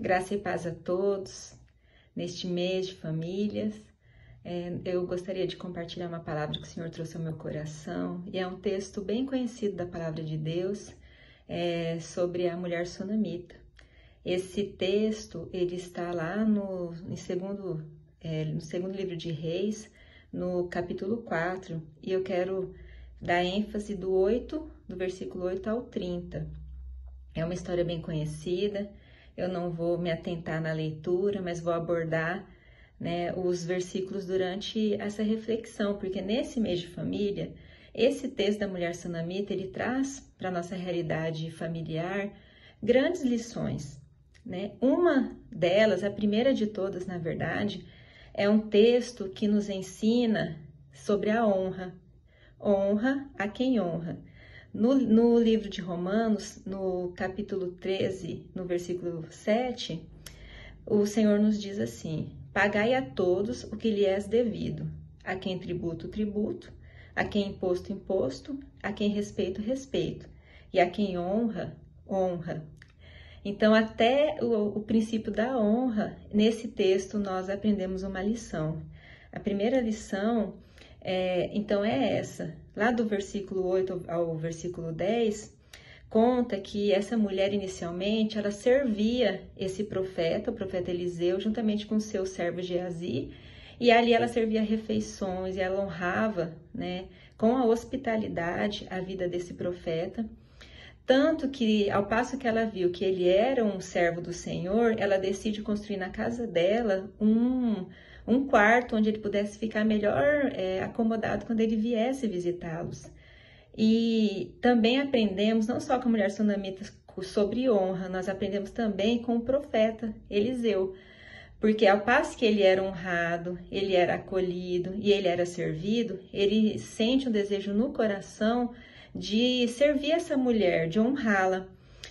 Graça e paz a todos neste mês de famílias. Eu gostaria de compartilhar uma palavra que o Senhor trouxe ao meu coração, e é um texto bem conhecido da palavra de Deus, sobre a mulher sunamita. Esse texto ele está lá no segundo livro de Reis, no capítulo 4, e eu quero dar ênfase do versículo 8 ao 30. É uma história bem conhecida. Eu não vou me atentar na leitura, mas vou abordar, os versículos durante essa reflexão, porque nesse mês de família, esse texto da mulher sunamita, ele traz para a nossa realidade familiar grandes lições. Uma delas, a primeira de todas, na verdade, é um texto que nos ensina sobre a honra. Honra a quem honra. No livro de Romanos, no capítulo 13, no versículo 7, o Senhor nos diz assim: pagai a todos o que lhe é devido, a quem tributo, tributo, a quem imposto, imposto, a quem respeito, respeito, e a quem honra, honra. Então, até o princípio da honra, nesse texto nós aprendemos uma lição. A primeira lição é essa. Lá do versículo 8 ao versículo 10, conta que essa mulher inicialmente, ela servia esse profeta, o profeta Eliseu, juntamente com seu servo Geazi, e ali ela servia refeições, e ela honrava, com a hospitalidade a vida desse profeta. Tanto que, ao passo que ela viu que ele era um servo do Senhor, ela decide construir na casa dela um quarto onde ele pudesse ficar melhor acomodado quando ele viesse visitá-los. E também aprendemos, não só com a mulher sunamita, sobre honra, nós aprendemos também com o profeta Eliseu. Porque ao passo que ele era honrado, ele era acolhido e ele era servido, ele sente um desejo no coração de servir essa mulher, de honrá-la.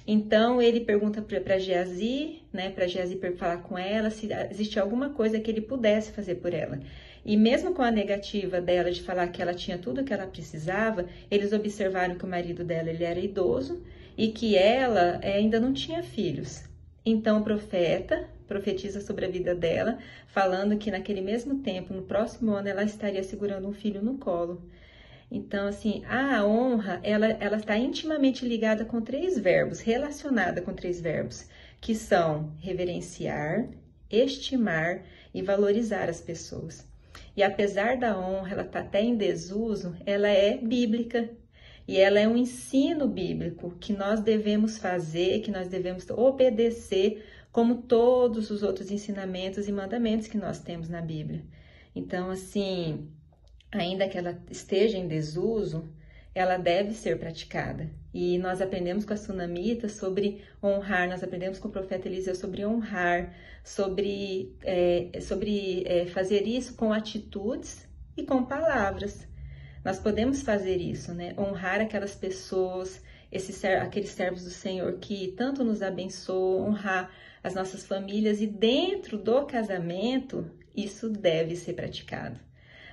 Então ele pergunta para Geazi, para Geazi falar com ela se existia alguma coisa que ele pudesse fazer por ela. E mesmo com a negativa dela de falar que ela tinha tudo o que ela precisava, eles observaram que o marido dela ele era idoso e que ela ainda não tinha filhos. Então o profeta profetiza sobre a vida dela, falando que naquele mesmo tempo, no próximo ano, ela estaria segurando um filho no colo. Então, assim, a honra, ela está intimamente ligada com três verbos, relacionada com três verbos, que são reverenciar, estimar e valorizar as pessoas. E apesar da honra, ela está até em desuso, ela é bíblica. E ela é um ensino bíblico que nós devemos fazer, que nós devemos obedecer, como todos os outros ensinamentos e mandamentos que nós temos na Bíblia. Então, assim, ainda que ela esteja em desuso, ela deve ser praticada. E nós aprendemos com a sunamita sobre honrar, nós aprendemos com o profeta Eliseu sobre honrar, sobre fazer isso com atitudes e com palavras. Nós podemos fazer isso, honrar aquelas pessoas, aqueles servos do Senhor que tanto nos abençoam, honrar as nossas famílias, e dentro do casamento, isso deve ser praticado.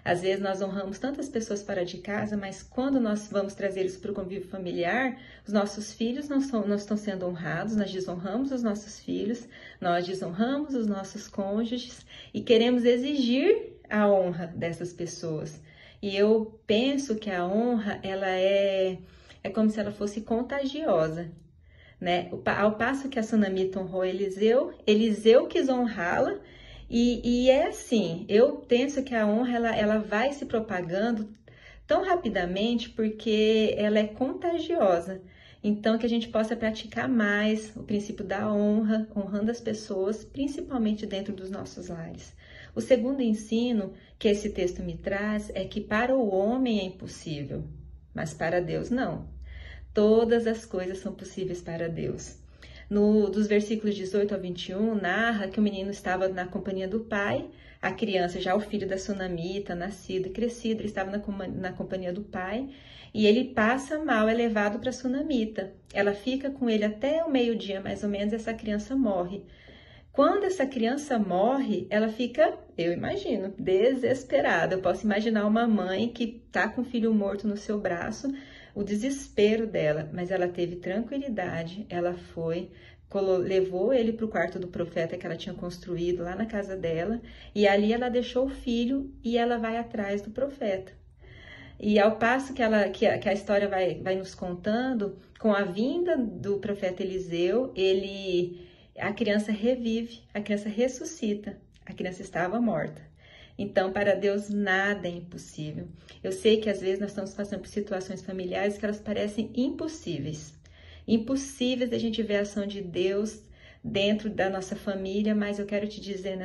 Às vezes nós honramos tantas pessoas fora de casa, mas quando nós vamos trazer isso para o convívio familiar, os nossos filhos não estão sendo honrados, nós desonramos os nossos filhos, nós desonramos os nossos cônjuges e queremos exigir a honra dessas pessoas. E eu penso que a honra, ela é como se ela fosse contagiosa, Ao passo que a sunamita honrou Eliseu quis honrá-la, e é assim, eu penso que a honra, ela vai se propagando tão rapidamente porque ela é contagiosa. Então, que a gente possa praticar mais o princípio da honra, honrando as pessoas, principalmente dentro dos nossos lares. O segundo ensino que esse texto me traz é que para o homem é impossível, mas para Deus não. Todas as coisas são possíveis para Deus. Dos versículos 18 a 21, narra que o menino estava na companhia do pai, a criança, já o filho da sunamita, nascido e crescido, ele estava na companhia do pai, e ele passa mal, é levado para a sunamita. Ela fica com ele até o meio-dia, mais ou menos, essa criança morre. Quando essa criança morre, ela fica, eu imagino, desesperada. Eu posso imaginar uma mãe que está com o filho morto no seu braço, o desespero dela, mas ela teve tranquilidade, ela foi, levou ele para o quarto do profeta que ela tinha construído lá na casa dela, e ali ela deixou o filho e ela vai atrás do profeta. E ao passo que a história vai nos contando, com a vinda do profeta Eliseu, a criança revive, a criança ressuscita, a criança estava morta. Então, para Deus, nada é impossível. Eu sei que às vezes nós estamos passando por situações familiares que elas parecem impossíveis. Impossíveis da gente ver a ação de Deus dentro da nossa família, mas eu quero te dizer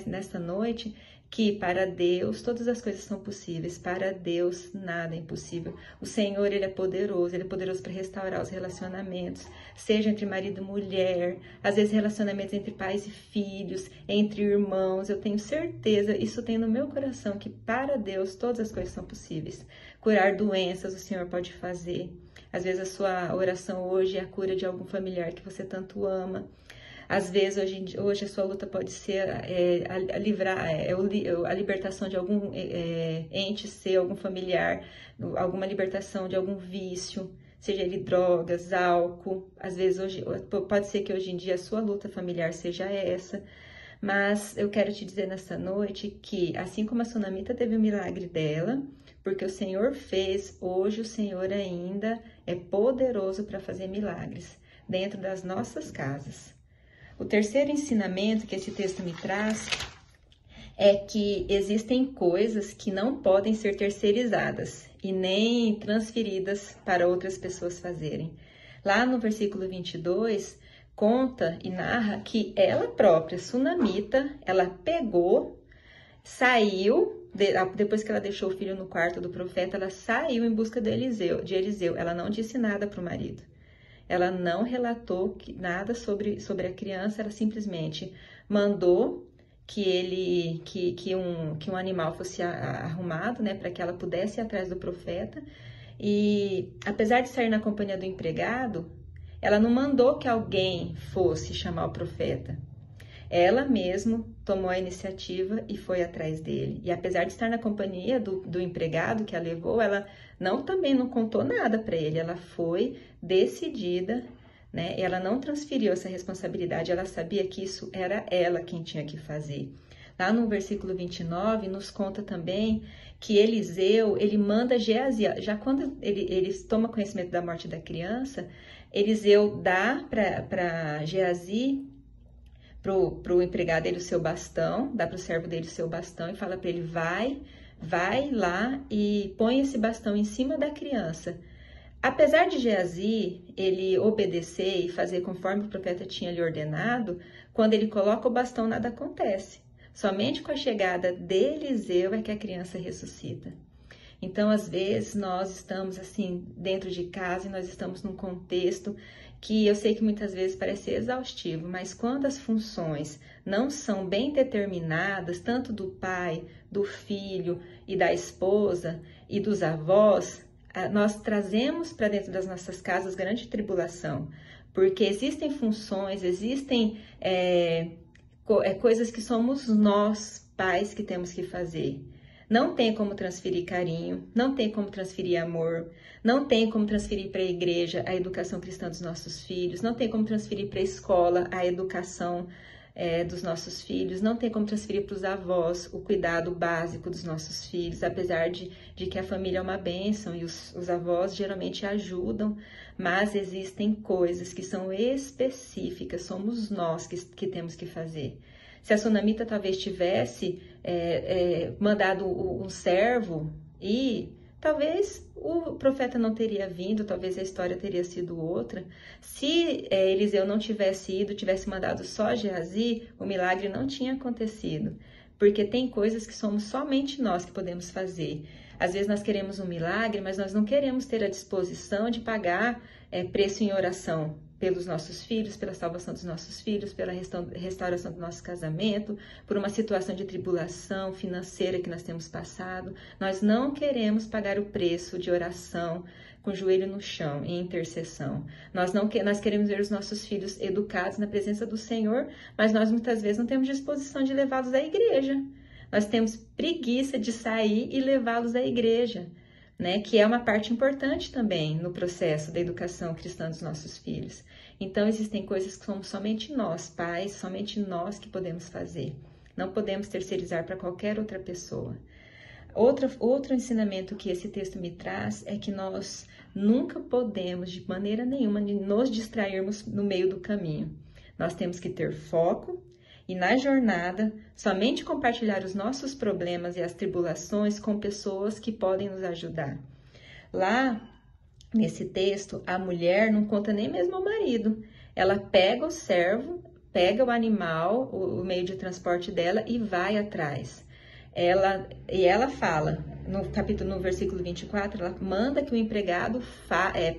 nesta noite que para Deus todas as coisas são possíveis, para Deus nada é impossível. O Senhor, Ele é poderoso para restaurar os relacionamentos, seja entre marido e mulher, às vezes relacionamentos entre pais e filhos, entre irmãos. Eu tenho certeza, isso tem no meu coração, que para Deus todas as coisas são possíveis. Curar doenças o Senhor pode fazer. Às vezes a sua oração hoje é a cura de algum familiar que você tanto ama. Às vezes, hoje a sua luta pode ser a libertação de algum ente seu, algum familiar, alguma libertação de algum vício, seja ele drogas, álcool. Às vezes, pode ser que hoje em dia a sua luta familiar seja essa. Mas eu quero te dizer nessa noite que, assim como a Sunamita teve o milagre dela, porque o Senhor fez, hoje o Senhor ainda é poderoso para fazer milagres dentro das nossas casas. O terceiro ensinamento que esse texto me traz é que existem coisas que não podem ser terceirizadas e nem transferidas para outras pessoas fazerem. Lá no versículo 22, conta e narra que ela própria, Sunamita, ela pegou, saiu, depois que ela deixou o filho no quarto do profeta, ela saiu em busca de Eliseu. Ela não disse nada para o marido. Ela não relatou nada sobre a criança, ela simplesmente mandou que um animal fosse arrumado, né, para que ela pudesse ir atrás do profeta. E apesar de sair na companhia do empregado, ela não mandou que alguém fosse chamar o profeta. Ela mesma tomou a iniciativa e foi atrás dele. E apesar de estar na companhia do empregado que a levou, ela também não contou nada para ele. Ela foi decidida, né? Ela não transferiu essa responsabilidade. Ela sabia que isso era ela quem tinha que fazer. Lá no versículo 29, nos conta também que Eliseu, ele manda Geazi. Já quando ele toma conhecimento da morte vai Eliseu dá para Geazi, pro empregado dele o seu bastão, dá pro servo dele o seu bastão e fala para ele, vai lá e põe esse bastão em cima da criança. Apesar de Geazi, ele obedecer e fazer conforme o profeta tinha lhe ordenado, quando ele coloca o bastão, nada acontece. Somente com a chegada de Eliseu é que a criança ressuscita. Então, às vezes, nós estamos assim dentro de casa e nós estamos num contexto que eu sei que muitas vezes parece exaustivo, mas quando as funções não são bem determinadas, tanto do pai, do filho e da esposa e dos avós, nós trazemos para dentro das nossas casas grande tribulação, porque existem funções, existem coisas que somos nós, pais, que temos que fazer. Não tem como transferir carinho, não tem como transferir amor, não tem como transferir para a igreja a educação cristã dos nossos filhos, não tem como transferir para a escola a educação dos nossos filhos, não tem como transferir para os avós o cuidado básico dos nossos filhos, apesar de que a família é uma bênção e os avós geralmente ajudam, mas existem coisas que são específicas, somos nós que temos que fazer. Se a Sunamita talvez tivesse mandado um servo e talvez o profeta não teria vindo, talvez a história teria sido outra. Se Eliseu não tivesse ido, tivesse mandado só Geazi, o milagre não tinha acontecido. Porque tem coisas que somos somente nós que podemos fazer. Às vezes nós queremos um milagre, mas nós não queremos ter a disposição de pagar preço em oração pelos nossos filhos, pela salvação dos nossos filhos, pela restauração do nosso casamento, por uma situação de tribulação financeira que nós temos passado. Nós não queremos pagar o preço de oração com o joelho no chão, em intercessão. Nós queremos ver os nossos filhos educados na presença do Senhor, mas nós muitas vezes não temos disposição de levá-los à igreja. Nós temos preguiça de sair e levá-los à igreja, né? Que é uma parte importante também no processo da educação cristã dos nossos filhos. Então, existem coisas que somos somente nós, pais, somente nós que podemos fazer. Não podemos terceirizar para qualquer outra pessoa. Outro ensinamento que esse texto me traz é que nós nunca podemos, de maneira nenhuma, nos distrairmos no meio do caminho. Nós temos que ter foco e, na jornada, somente compartilhar os nossos problemas e as tribulações com pessoas que podem nos ajudar. Lá, nesse texto, a mulher não conta nem mesmo ao marido. Ela pega o servo, pega o animal, o meio de transporte dela e vai atrás. Ela fala, no versículo 24, ela manda que o empregado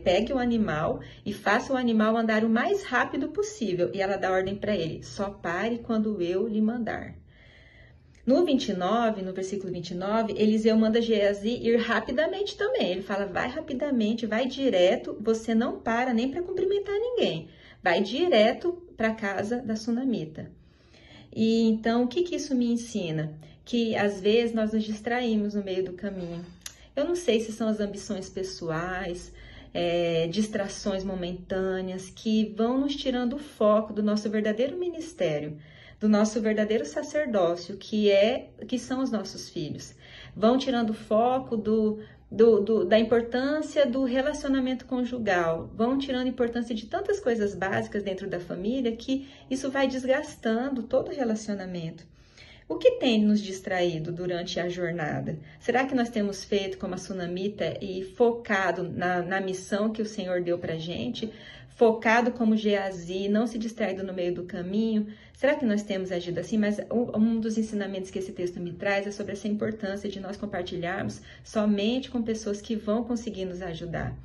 pegue o animal e faça o animal andar o mais rápido possível. E ela dá ordem para ele, só pare quando eu lhe mandar. No versículo 29, Eliseu manda Geazi ir rapidamente também. Ele fala, vai rapidamente, vai direto, você não para nem para cumprimentar ninguém. Vai direto para a casa da sunamita. E então, o que isso me ensina? Que às vezes nós nos distraímos no meio do caminho. Eu não sei se são as ambições pessoais, distrações momentâneas que vão nos tirando o foco do nosso verdadeiro ministério, do nosso verdadeiro sacerdócio, que são os nossos filhos. Vão tirando o foco da importância do relacionamento conjugal, vão tirando a importância de tantas coisas básicas dentro da família que isso vai desgastando todo o relacionamento. O que tem nos distraído durante a jornada? Será que nós temos feito como a sunamita e focado na missão que o Senhor deu para a gente? Focado como Geazi, não se distraído no meio do caminho? Será que nós temos agido assim? Mas um dos ensinamentos que esse texto me traz é sobre essa importância de nós compartilharmos somente com pessoas que vão conseguir nos ajudar.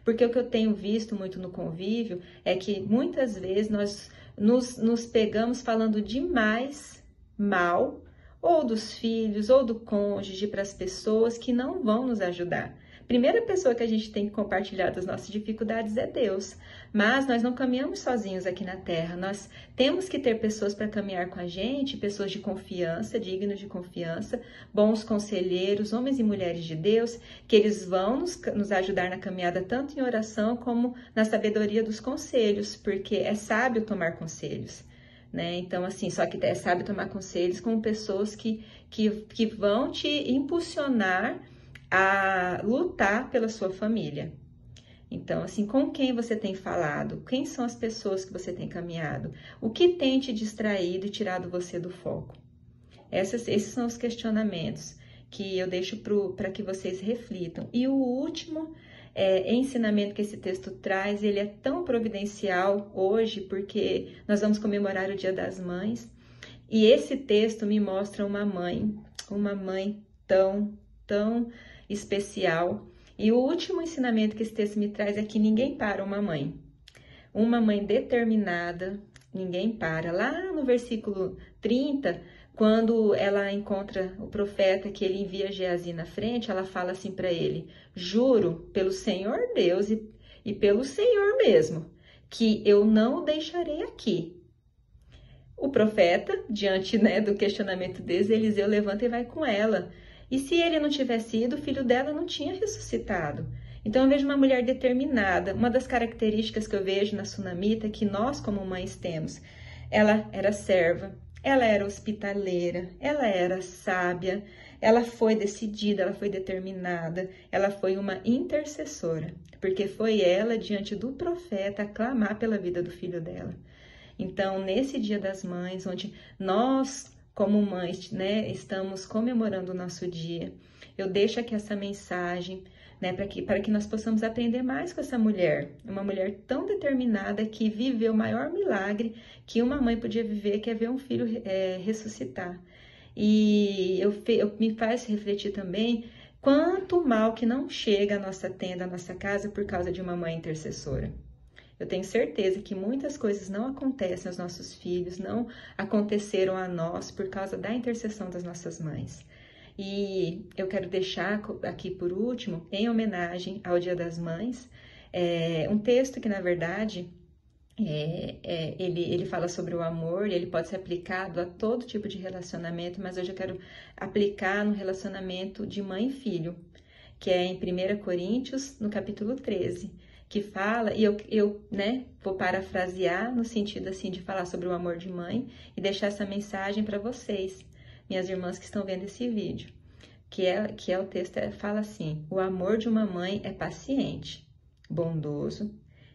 Porque o que eu tenho visto muito no convívio é que muitas vezes nós nos pegamos falando demais mal, ou dos filhos, ou do cônjuge, para as pessoas que não vão nos ajudar. A primeira pessoa que a gente tem que compartilhar das nossas dificuldades é Deus. Mas nós não caminhamos sozinhos aqui na Terra. Nós temos que ter pessoas para caminhar com a gente, pessoas de confiança, dignos de confiança, bons conselheiros, homens e mulheres de Deus, que eles vão nos ajudar na caminhada tanto em oração como na sabedoria dos conselhos, porque é sábio tomar conselhos. Né? Então, assim, só que é sábio tomar conselhos com pessoas que vão te impulsionar a lutar pela sua família. Então, assim, com quem você tem falado? Quem são as pessoas que você tem caminhado? O que tem te distraído e tirado você do foco? Esses são os questionamentos que eu deixo para que vocês reflitam. E o último ensinamento que esse texto traz, ele é tão providencial hoje, porque nós vamos comemorar o Dia das Mães, e esse texto me mostra uma mãe tão, tão especial. E o último ensinamento que esse texto me traz é que ninguém para uma mãe. Uma mãe determinada, ninguém para. Lá no versículo 30, quando ela encontra o profeta que ele envia Geazi na frente, ela fala assim para ele, juro pelo Senhor Deus e pelo Senhor mesmo, que eu não o deixarei aqui. O profeta, diante do questionamento deles, Eliseu levanta e vai com ela. E se ele não tivesse ido, o filho dela não tinha ressuscitado. Então eu vejo uma mulher determinada. Uma das características que eu vejo na sunamita, que nós como mães temos, ela era serva, ela era hospitaleira, ela era sábia, ela foi decidida, ela foi determinada, ela foi uma intercessora, porque foi ela, diante do profeta, clamar pela vida do filho dela. Então, nesse Dia das Mães, onde nós, como mães, estamos comemorando o nosso dia, eu deixo aqui essa mensagem, para que nós possamos aprender mais com essa mulher, uma mulher tão determinada que viveu o maior milagre que uma mãe podia viver, que é ver um filho ressuscitar. E me faz refletir também quanto mal que não chega à nossa tenda, à nossa casa, por causa de uma mãe intercessora. Eu tenho certeza que muitas coisas não acontecem aos nossos filhos, não aconteceram a nós por causa da intercessão das nossas mães. E eu quero deixar aqui por último, em homenagem ao Dia das Mães, um texto que, na verdade, ele fala sobre o amor e ele pode ser aplicado a todo tipo de relacionamento, mas hoje eu quero aplicar no relacionamento de mãe e filho, que é em 1 Coríntios, no capítulo 13, que fala, e eu né, vou parafrasear no sentido assim de falar sobre o amor de mãe e deixar essa mensagem para vocês, minhas irmãs que estão vendo esse vídeo, que é o texto, fala assim: o amor de uma mãe é paciente, bondoso,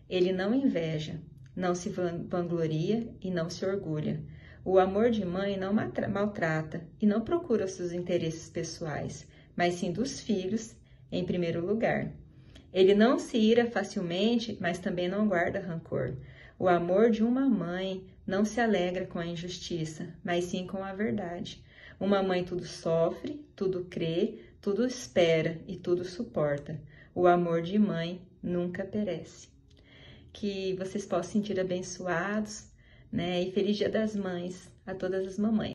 ele não inveja, não se vangloria e não se orgulha. O amor de mãe não maltrata e não procura os seus interesses pessoais, mas sim dos filhos em primeiro lugar. Ele não se ira facilmente, mas também não guarda rancor. O amor de uma mãe não se alegra com a injustiça, mas sim com a verdade. Uma mãe tudo sofre, tudo crê, tudo espera e tudo suporta. O amor de mãe nunca perece. Que vocês possam se sentir abençoados, né? E feliz Dia das Mães a todas as mamães.